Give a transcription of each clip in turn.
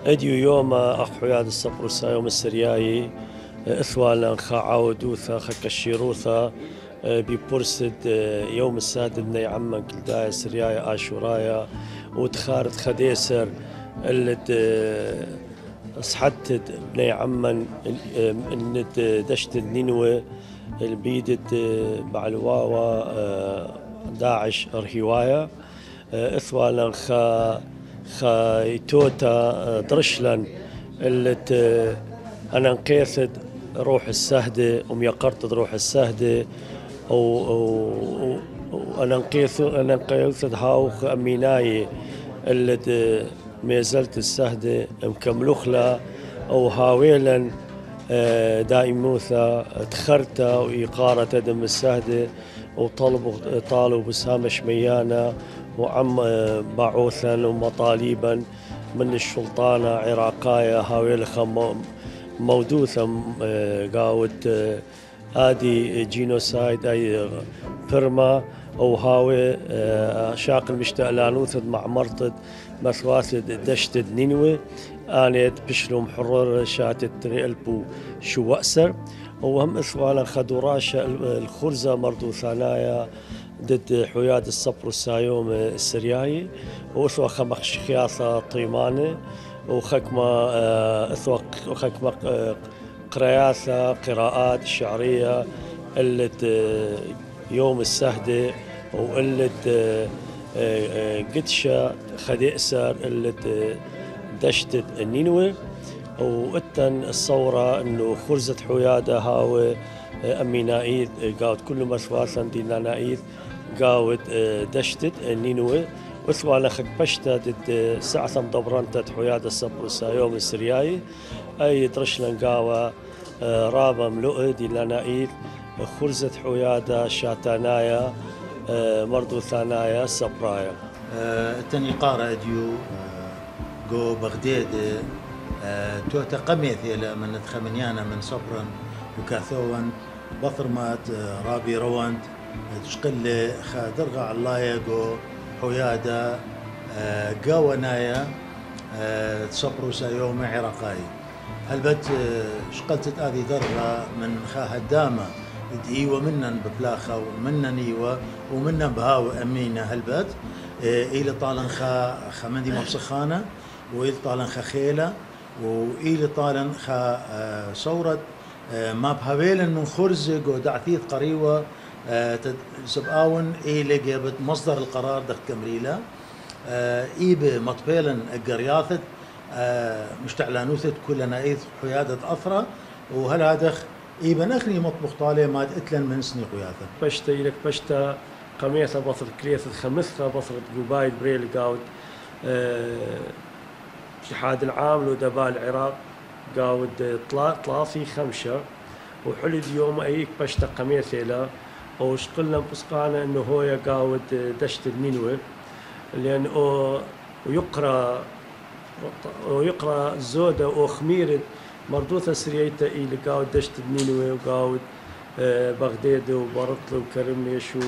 اديو يوم اخ حياد الصبروسا يوم السرياي اثوالا خا عاودوثا خا كشيروثا ببرسد يوم الساد بني عمان كلدايا سرياي اشورايا وتخارت خديسر اللي صحتت بني عمان الند دشت النينوى البيدت بعلواوا داعش ارهوايا اثوالا خا يتوتا درشلن اللي انا انقيثد روح السهدة وميقرت روح السهدة وانا انقيثد هاوخ اميناي اللي ما زلت السهدة مكملوخلا او هاويلا دائموثا تخرتا وإقارة دم السهدة طالوا بسام شميانا وعم بعوثا ومطالبا من السلطانة عراقايا هاويل مودوثا قاوت آدي جينوسايد أي برما أو هاوي شاق المشتألانوثد مع مرتد مثواثد دشتد نينوي آنيت بشلو محرر شاتت ريالبو شو وأسر وهم إثوالا خدوراشا الخرزة مردو ثانايا ضد حياد الصبر السايوم السرياي وإثوا خمخ شخياثة طيمانة وخكمة إثوا خكمة قراياثة قراءات شعرية اللي يوم السهدة واللي قدشة خديئسر اللي دشتت النينوي واتن الصورة انه خرزة حيادة هاو امينايد قاود كل مسواسا دينانايد قاود دشتت النينوي وثوالا خك بشتا دد ساعة مدبرنتت حيادة الصبر يوم السرياي اي درشلن قاوة رابا ملؤ دينانايد خرزة حيادة شاتانايا مردو ثانايا صبرايا التاني قارة ديو جو بغداد توتا قميثي من تخمنيانا من صبرا وكاثوان بطرمات رابي روانت تشقل خادرغا علايا جو حيادة قاونايا تصبروا سايوم عراقاي هلبت شقلت آذي درغا من خا هدامة إيوة منن ببلاخة ومنن إيوة ومنن بهاو أمينة هلبت إلى طالن خا مندي مبسخانة وإلى طالن خا خيلة وإلى طالن خا صورة ما بهاويلن من خرزة ودعثيث قريوة سبقاون إلى جابت مصدر القرار دخت كمريلا إيبه مطبيلن القرياثت مشتعلانوثت كلنا إيث حيادة أثرة وهلا دخ إيبه نخني مطبخ طالع ما اتلن من سني قياثة بشتا إلك بشتا قميثة بصر كليثة خمثة بصر قبايل بريل قاود اتحاد العام ودبال العراق قاود طلافي خمشة وحلد يوم أيك بشتا قميثة لا وشقلنا بسقانا إنه هو قاود دشت النينوي لأن ويقرأ الزودة وخميرة مردوثة سريته إلى قاود دشت النينوي وقاود بغداد وبرطل وكرميشو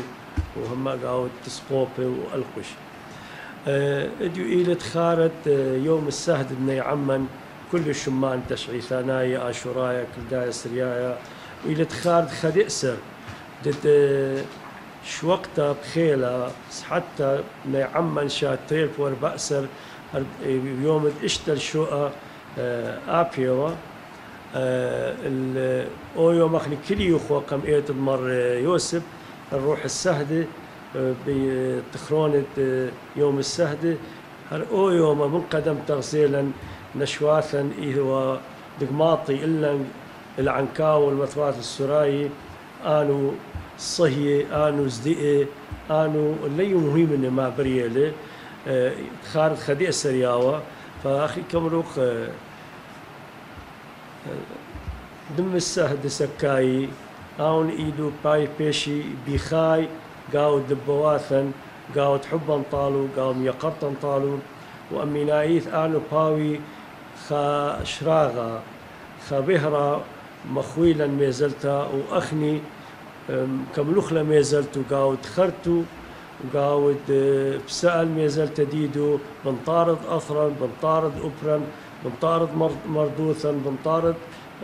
وهم قاود تسقوبة والقش اديو إلى تخارت يوم السهد بني عمان كل الشمان تشعي ثانايا اشورايا كلدايا سريايا وإلى تخارت خدئسر ضد شوقتا بخيلة حتى بني عمان شاتيل فور بأسر يوم اشتل شوقة ابيوا او يوم اخني كل يخو قم ايت المر يوسف الروح السهدة بتخرونة يوم السهدة هل او يوم من قدم تغسيلا نشواثا هو دقماطي الا العنكاو والمثوات السراي انو صهية انو زدئة انو اللي مهم انه ما بريالة خارج خديئة سرياوة فاخي كمروخ دم السهد سكاي اون ايدو باي بيشي بيخاي قاود دبواثن قاود حبا طالو قاود يقرطن طالو وامينايث انو باوي خا شراغا خا بهرا مخويلا ميزلتا واخني كملوخلا ميزلتو قاود خرتو وقاود بسأل ميزلتا ديدو بنطارد اثرا بنطارد ابرا بمطارد مردوثا بمطارد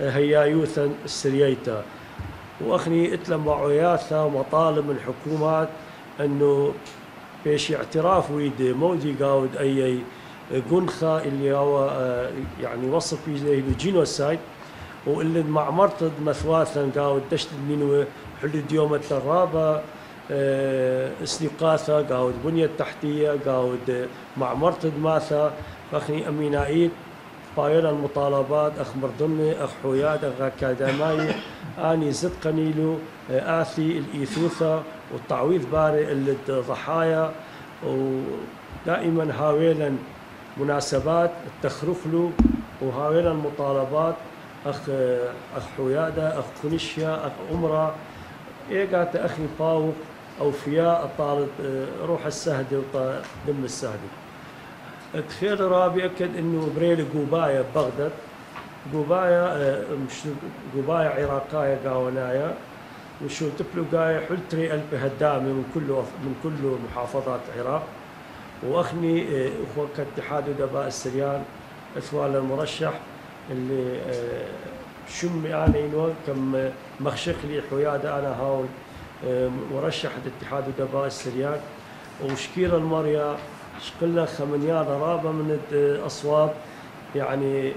هيايوثا السرييتا. واخني اتلم وعياثا مطالب من الحكومات انه بيش اعتراف ويد مودي قاود اي قنخة اللي هو يعني وصف إليه الجينوسايد، واللي مع مرتض مثواثا قاود دشت النينوى حلد يوم الترابة استيقاثا قاود بنية التحتية قاود مع مرتض ماثا. فاخني امينائيد بايرا المطالبات اخ مردمي اخ حوياد اخ اكاديماي اني زد قنيلو اثي الايثوثا والتعويض باري الضحايا، ودائما هاويلا مناسبات التخرخلو وهاويلا المطالبات اخ حوياده اخ كونيشيا اخ امرا ايقات اخي باوق اوفياء طالب روح السهدي ودم السهدي. تخيل رابي اكد انه بريل قوبايا ببغداد قوبايا مش قوبايا عراقايا قاونايا وشو تبلو قايا حلتري ألف هدامي من كل محافظات العراق. واخني اخوه كاتحاد ادباء السريان اثوال المرشح اللي شم يعني انه كم مخشخ لي حياده انا هاون مرشح اتحاد ادباء السريان. وشكير المريا شقلنا خمنيان رابة من الأصوات يعني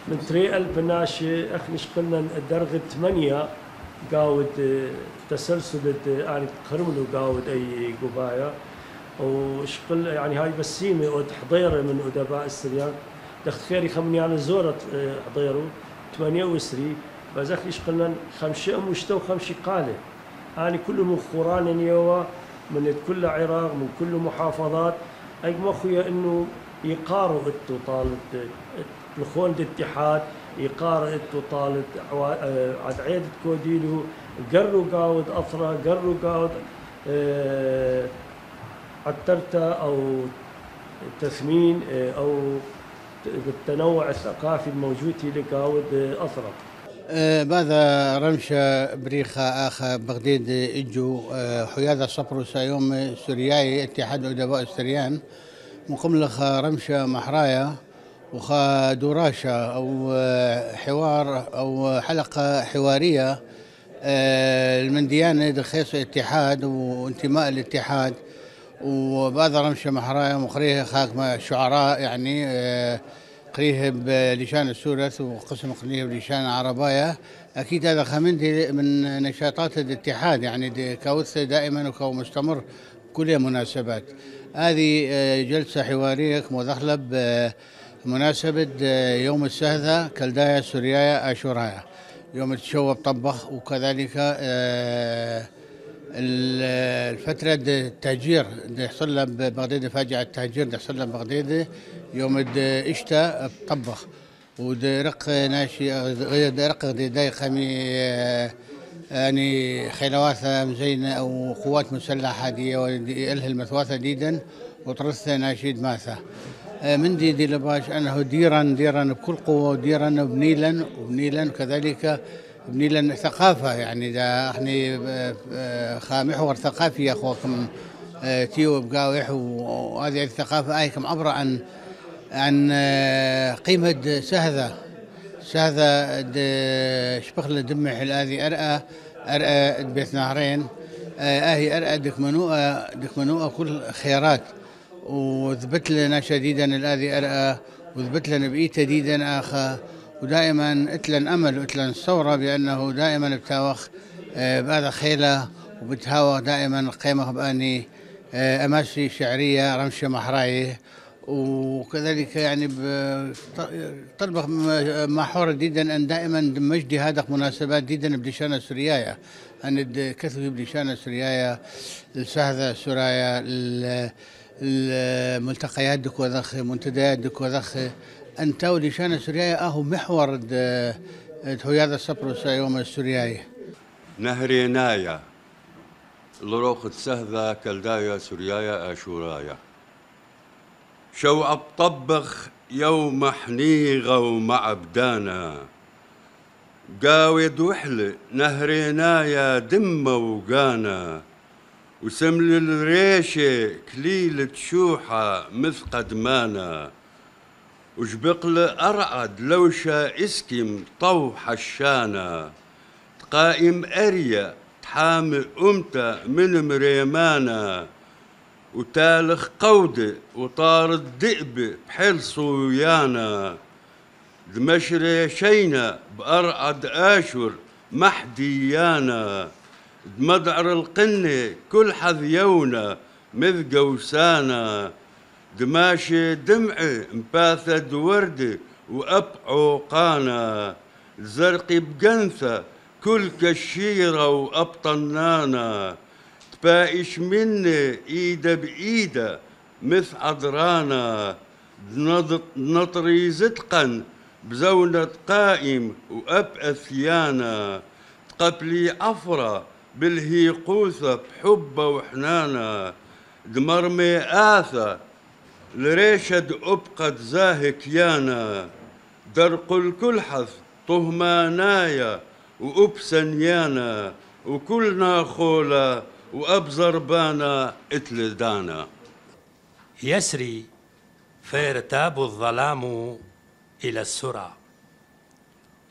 من 3000 ناشي اخني شقلنا درجة 8 قاود تسلسل يعني قرملو قاود اي قبايا. وشقل يعني هاي بسيمة ود حضيرة من أدباء السريان دخت خيري خمنيان زورة حضيرو 8 وسري بس اخي شقلنا خمشة مشتو خمشي قالة يعني كل مخوران يوا من كل عراق من كل محافظات اي مخويا انه يقاروا اتو طالت الخون الاتحاد يقاروا اتو طالت عد عيد كوديلو قروا قاود اثرى قروا قاود عترتا او تثمين او بالتنوع الثقافي الموجود في قاود اثرى. بعد رمشة بريخة آخا بغداد إجو حيادة صبروس يوم سورياي اتحاد أدباء السريان مقم لخ رمشة محرايا وخا دوراشة أو حوار أو حلقة حوارية المنديانة دخيص اتحاد وانتماء الاتحاد. وبعد رمشة محرايا مقريه خاك شعراء يعني قريه بلسان السورث وقسم قريه بلسان العرباية. أكيد هذا خمنتي من نشاطات الاتحاد يعني كوث دائما وكو مستمر كل مناسبات. هذه جلسة حوارية مدخلة بمناسبة يوم السهذة كلدايا سوريايا آشورايا يوم تشوب طبخ. وكذلك الفترة التهجير يحصل له ببغداد فاجعة التهجير يحصل له ببغداد يوم اشتا طبخ ودرق ناشي درق داي خمي يعني خيلواثة مزينة أو قوات مسلحة دي والها المثواثة ديدا وترث ناشيد ماثة من دي لباش أنه ديرا بكل قوة وديرا وبنيلا وكذلك بنيلا ثقافة يعني ده احنا محور ثقافي يا اخوكم تيو بقاوح وهذه الثقافة ايكم عبارة عن قيمة سهذة شبخلة دمح هذه أرأى بيت نهرين هي أرأى دك منوءة كل خيرات وثبت لنا شديدا الذي أرأى وثبت لنا بإيد تديدا آخر. ودائما اتلن امل واتلن ثوره بانه دائما بتاوخ بهذا خيله وبتهاوخ دائما قيمه باني اماشي شعريه رمشه محرايه. وكذلك يعني طلبه محور جدا ان دائما مجدي هذا مناسبات جدا بلشانه سوريايا ان كثر بلشانه سوريايا السهذه سوريا الملتقيات دك وذخ منتديات دك وذخ أنت ولشان سوريا أهو محور هذا الصبر يوم السورياي نهرينايا لروخ سهذا كلدايا سوريايا آشورايا شو أبطبخ يوم حنيغة ومع بدانا قاود وحل نهرينايا دم وقانا وسمل الريشة كليلة شوحة مث قدمانا وجبقل أرعد لوشا اسكم طو حشانا تقائم أريا تحامي أمتا من مريمانا وتالخ قودة وطار الذئب بحل صويانا دمشري شينا بأرعد آشور محديانا دمدعر القنة كل حذيونا مذ قوسانا دماشي دمعي مباثد وردي وأبعوقانا زرقي بقنثة كل كشيرة وأبطنانا تبايش مني إيدا بإيدا مث عذرانا نطري زتقا بزونة قائم وأب أثيانا تقبلي عفرة بالهيقوثة بحبة وحنانا دمرمي آثة لريشد أبقت زاهك يانا درق الكلحث طهمانايا وأبسنيانا وكلنا خولا وأبزربانا اتلدانا. يسري فيرتاب الظلام إلى السرى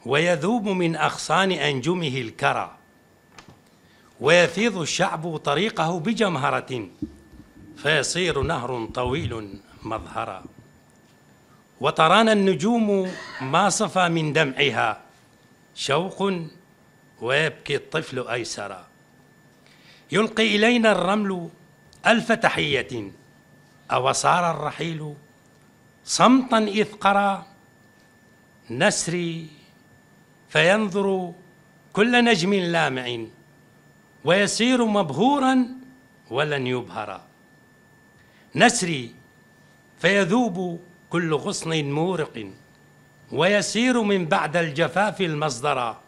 ويذوب من أغصان أنجمه الكرى ويفيض الشعب طريقه بجمهرة فيصير نهر طويل مظهرا وترانا النجوم ما صفى من دمعها شوق ويبكي الطفل أيسرا يلقي إلينا الرمل ألف تحية أو صار الرحيل صمتا إذ قرى نسري فينظر كل نجم لامع ويسير مبهورا ولن يبهرا نسري فيذوب كل غصن مورق ويسير من بعد الجفاف المصدرا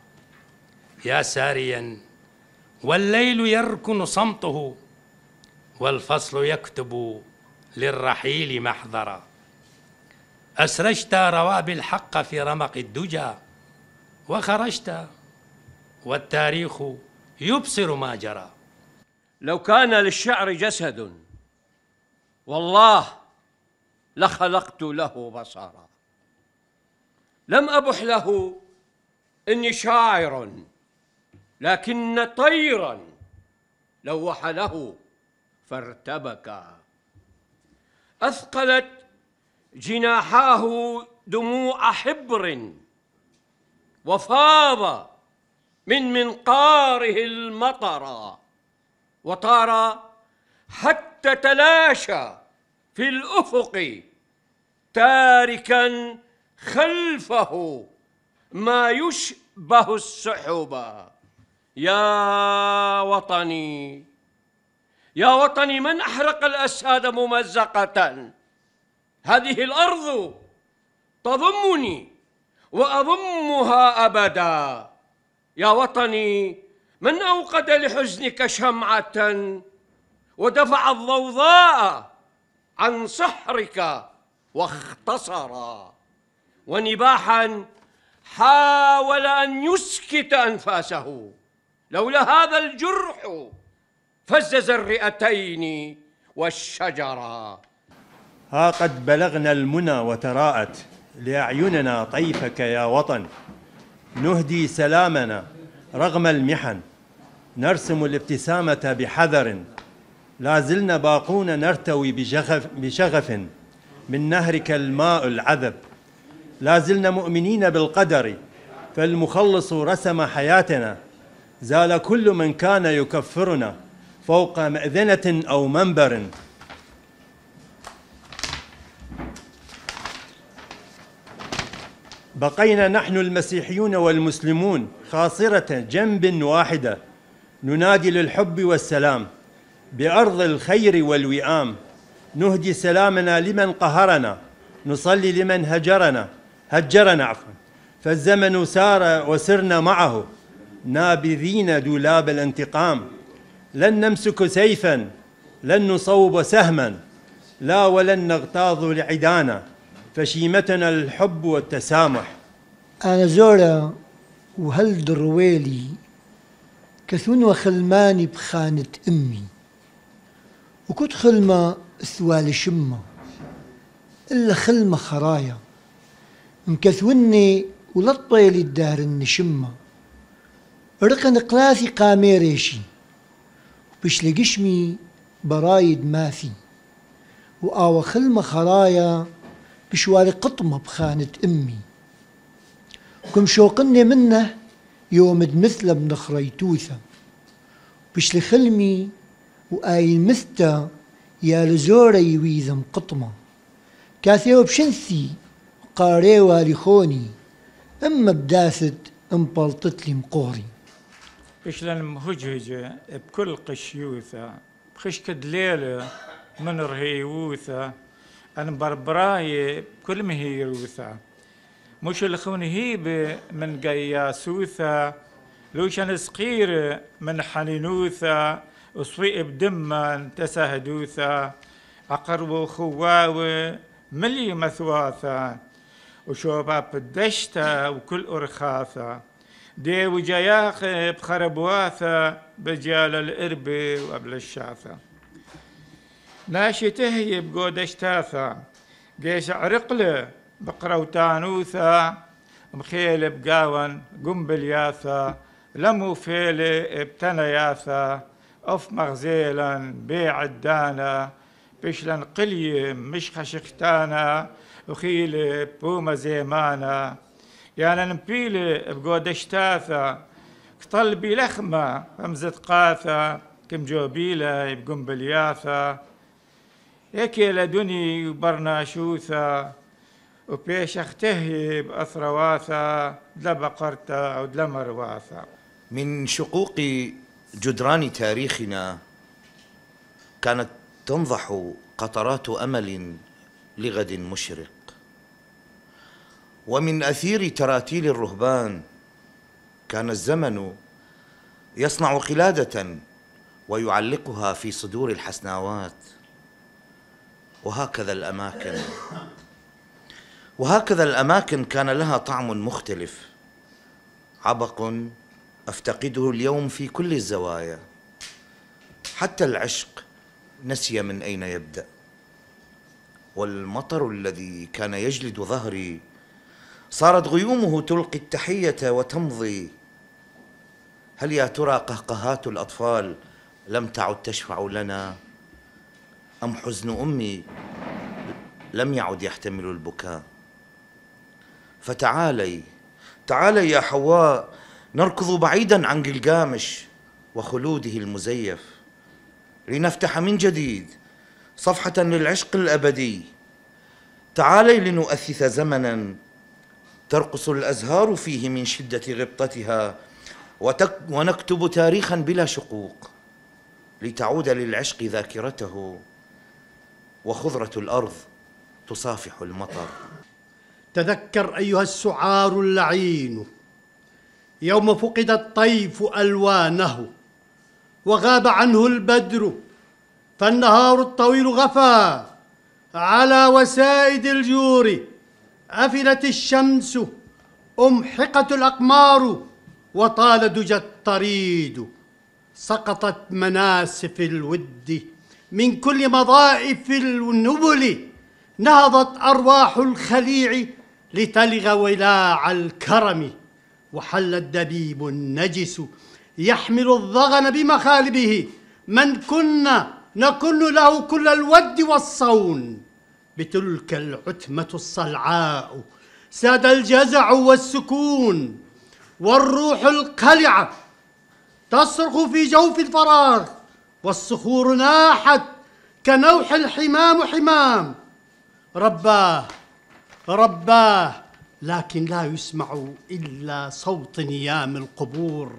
يا ساريا والليل يركن صمته والفصل يكتب للرحيل محضرا أسرجت روابي الحق في رمق الدجى وخرجت والتاريخ يبصر ما جرى. لو كان للشعر جسد والله لخلقت له بصرا لم أبح له إني شاعر لكن طيرا لوح له فارتبكا أثقلت جناحاه دموع حبر وفاض من منقاره المطر وطار حتى تلاشى في الأفق تاركا خلفه ما يشبه السحب. يا وطني يا وطني من أحرق الأساد ممزقة هذه الأرض تضمني وأضمها أبدا. يا وطني من أوقد لحزنك شمعة ودفع الضوضاء عن سحرك واختصرا ونباحا حاول أن يسكت أنفاسه لولا هذا الجرح فزز الرئتين والشجرا. ها قد بلغنا المنى وتراءت لأعيننا طيفك يا وطن نهدي سلامنا رغم المحن نرسم الابتسامة بحذر لا زلنا باقون نرتوي بشغف من نهرك الماء العذب لا زلنا مؤمنين بالقدر فالمخلص رسم حياتنا زال كل من كان يكفرنا فوق مأذنة أو منبر بقينا نحن المسيحيون والمسلمون خاصرة جنب واحدة ننادي للحب والسلام بأرض الخير والوئام نهدي سلامنا لمن قهرنا نصلي لمن هجرنا فالزمن سار وسرنا معه نابذين دولاب الانتقام لن نمسك سيفا لن نصوب سهما لا ولن نغتاظ لعدانا فشيمتنا الحب والتسامح. أنا زورا وهل درويلي كثون وخلماني بخانة أمي وكنت خلمة ثوال شمة إلا خلمة خرايا مكثوني ولطيلي الدهر النشمة رقن قلاثي قاميريشي بش لقشمي برايد ماثي وآوى خلمة خرايا بشوالي قطمة بخانة أمي كم شوقني منه يوم مثل ابن خريتوثة بش لخلمي وآي مثتا يا لزوري ويذم قطمة كاثيو بشنثي قاريوا لخوني أما بداثت انبلطت لي مقوري بشلن مهجهجة بكل قشيوثة بخشكة ليلة من رهيوثة أنا بربراي بكل مهيروثة مش الخون هيبة من قياسوثة لوشن صغيرة من حنينوثة وصفيق بدمًا تسهدوثة عقرب خواوة ملي مثواثة وشوباب الدشتة وكل أرخاثة دي وجياخ بخربواثة بجال الإربة وقبل الشاثة ناشي تهي بقودشتاثة قيش عرقله بقروتانوثة مخيل بقاون قنبلياثة لمو فيلي بتنياثة أف مغزيلا بيع الدانا بشلن قلية مش خشختانا وخيل بوما زيمانا يعني نبيلي بقودشتاثة كطلبي لخمة همزة قاثة كم جوبيلة بقنبلياثة هيكي لدني برناشوثة وبيش اختهي بأثرواثة دلا بقرتا أو دلا مرواثة. من شقوق جدران تاريخنا كانت تنضح قطرات أمل لغد مشرق، ومن أثير تراتيل الرهبان كان الزمن يصنع قلادة ويعلقها في صدور الحسناوات. وهكذا الأماكن كان لها طعم مختلف، عبق أفتقده اليوم في كل الزوايا. حتى العشق نسي من أين يبدأ، والمطر الذي كان يجلد ظهري صارت غيومه تلقي التحية وتمضي. هل يا ترى قهقهات الأطفال لم تعد تشفع لنا، أم حزن أمي لم يعد يحتمل البكاء؟ فتعالي يا حواء نركض بعيدا عن جلجامش وخلوده المزيف، لنفتح من جديد صفحة للعشق الأبدي. تعالي لنؤثث زمنا ترقص الأزهار فيه من شدة غبطتها، ونكتب تاريخا بلا شقوق، لتعود للعشق ذاكرته وخضرة الأرض تصافح المطر. تذكر أيها السعار اللعين يوم فقد الطيف ألوانه وغاب عنه البدر، فالنهار الطويل غفى على وسائد الجور، أفلت الشمس أمحقت الأقمار وطال دجى الطريد، سقطت مناسف الود من كل مضائف النبل، نهضت أرواح الخليع لتلغ ولاع الكرم، وحل الدبيب النجس يحمل الضغن بمخالبه، من كنا نكن له كل الود والصون. بتلك العتمة الصلعاء ساد الجزع والسكون، والروح القلعة تصرخ في جوف الفراغ، والصخور ناحت كنوح الحمام حمام. رباه لكن لا يسمع إلا صوت نيام القبور،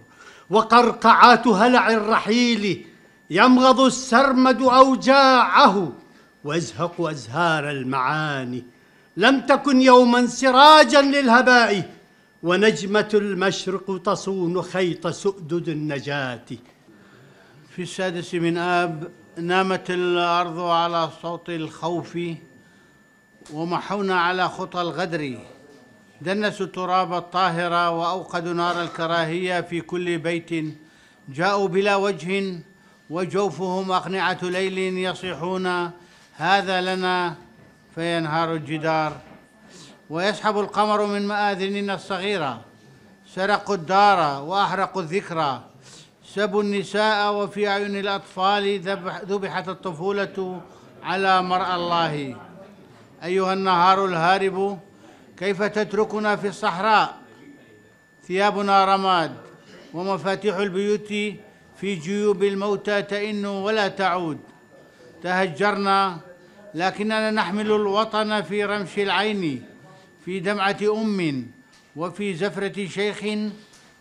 وقرقعات هلع الرحيل يمغض السرمد أوجاعه ويزهق أزهار المعاني. لم تكن يوما سراجا للهباء، ونجمة المشرق تصون خيط سؤدد النجاة. في 6 من آب نامت الأرض على صوت الخوف، ومحونا على خطى الغدر، دنسوا التراب الطاهر وأوقدوا نار الكراهية في كل بيت، جاءوا بلا وجه وجوفهم أقنعة ليل يصيحون هذا لنا، فينهار الجدار ويسحب القمر من مآذننا الصغيرة. سرقوا الدار وأحرقوا الذكرى، سبوا النساء، وفي أعين الأطفال ذبحت الطفولة على مرأى الله. أيها النهار الهارب، كيف تتركنا في الصحراء؟ ثيابنا رماد ومفاتيح البيوت في جيوب الموتى تئن ولا تعود. تهجرنا لكننا نحمل الوطن في رمش العين، في دمعة أم وفي زفرة شيخ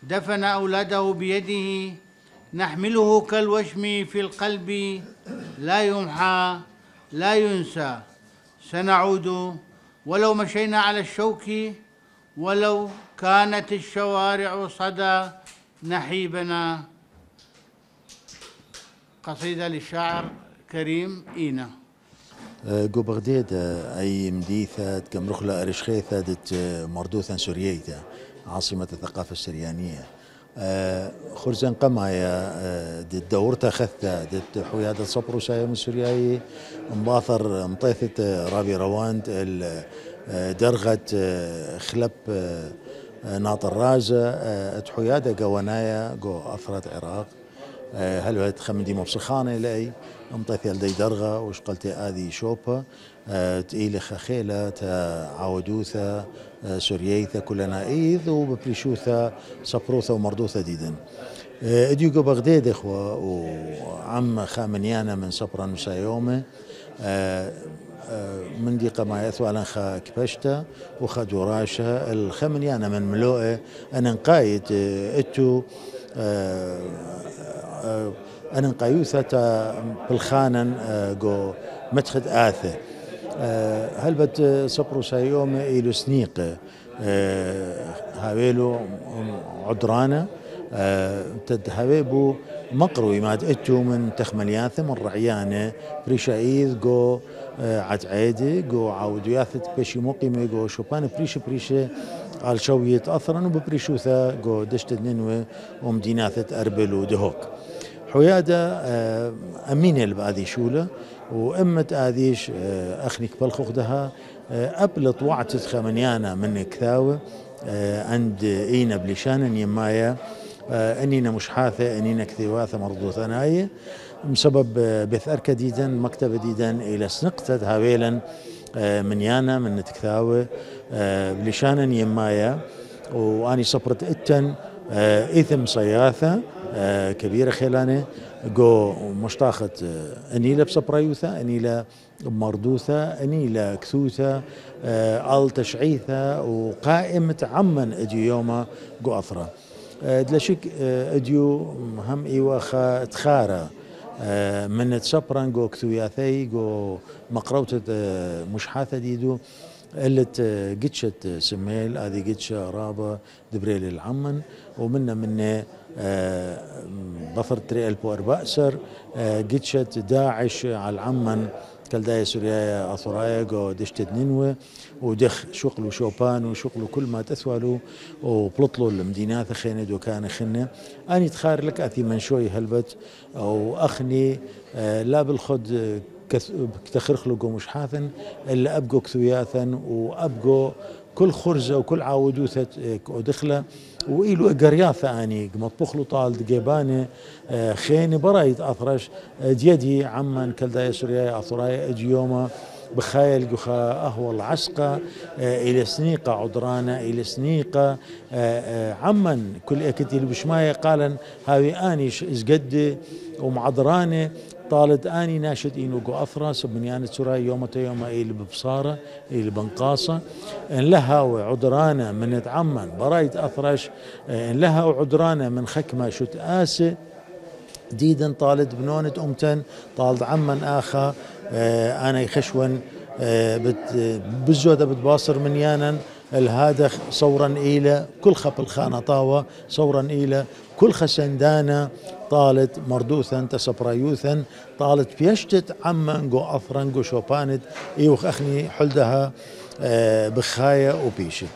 دفن أولاده بيده. نحمله كالوشم في القلب، لا يمحى لا ينسى. سنعود ولو مشينا على الشوك، ولو كانت الشوارع صدى نحيبنا. قصيدة للشاعر كريم إينا. جو بغداد أي مديثة كم رخلة أرشخيثة دت مردوثا سورييتا عاصمة الثقافة السريانية. خرزان قمايا دت دورتا خثة دت حويادة صبرو سايم السورياي مباثر مطيثة رابي رواند درغت خلب ناطر رازة تحويادة قوانايا جو أثرت عراق. هل تخمدي مبسخانة لأي مطيثي لدي درغة وش قلتي هذه شوبة تقيلي خخيلة عودوثة سورييثة كلنا إيذ وببريشوثة صبروثة ومردوثة ديدن. اديوكو بغداد إخوة وعم خامنيانا من صبرا مسايومة من دي قما يثوالا خا كبشتا وخا دوراشا الخامنيانا من ملوئة أنا نقايد اتو أنا نقايوثة بالخانن جو متخد آثة. هل بت صبرو سايوم إلو سنيقة هاويلو عدرانة تدهويبو مقروي ماد اتو من تخملياثة من رعيانة بريشايذ جو عدعيدي جو عاودياثة بشي مقيمة جو شوبان بريشة على شوية أثرا وببريشوثة جو دشت نينوي ومديناثة أربل ودهوك. حيادة أمينة لبعضي شولة وأمت آذيش أخنك بالخوخدها أبلط وعتت خمنيانا من كثاوة عند إينا بلشان يمايا أنينا مش حاثة أنينا كثيواثة مرضوثناية بسبب بثأر كديدا مكتبة ديدا إلى سنقتد هاويلا من يانا من تكثاوة بلشان يمايا وأني صبرت إتن إثم صياثة كبيرة خلانة جو مشتاخة أنيلة بصبريوثة أنيلة مردوثة أنيلة كثوثة آل تشعيثة وقائمة عمن أديو يوما جو أثرة دلشك أديو هم إيواخا تخارة من تصبران جو كثوياثي جو مقروطة مشحاثة ديدو قلت قدشت سميل هذه قدشة رابة دبريل العمن ومنا من ظفر تري البو أربأسر قدشت داعش على العمن كالداية سوريا أثرايا جو دشت نينوى ودخ شغلوا شوبان وشغلوا كل ما تثوالوا وبلطلوا المدينات خينة وكان خنة أني تخار لك أثي من شوي هلبت أو أخني لا بالخد تخرخلوا جو مش حاثن إلا أبقوا كثوياثا وأبقوا كل خرزة وكل عاودوثة ودخلة وإلو قرياثة أني مطبخلو طال دقيبانة خيني برايد أثرش ديدي عمان كالداية سوريا أثرايا أجيوما بخايل جخا أهو العسقة إلى سنيقة عدرانة إلى سنيقة عمان كل أكتي بشماية قالا هاوي آنيش إزقد ومعدرانة طالد آني ناشد إنو جو أثرا سبنيانة سوراي يومة إلي ببصارة إلي بنقاصة إن لها وعدرانة من عمان برايد أثرش إن لها وعدرانة من خكمة شت آسي ديدا طالد بنونة أمتن طالد عمان آخا أنا يخشون بالزودة بتباصر من يانا الهادخ صورا إلى كل خب الخانة طاوة صورا إلى كل خسندانا طالت مردوثا تسبريوثا طالت بيشتت عمان جو أثرا جو شوبانت إيوخ أخني حلدها بخاية وبيشت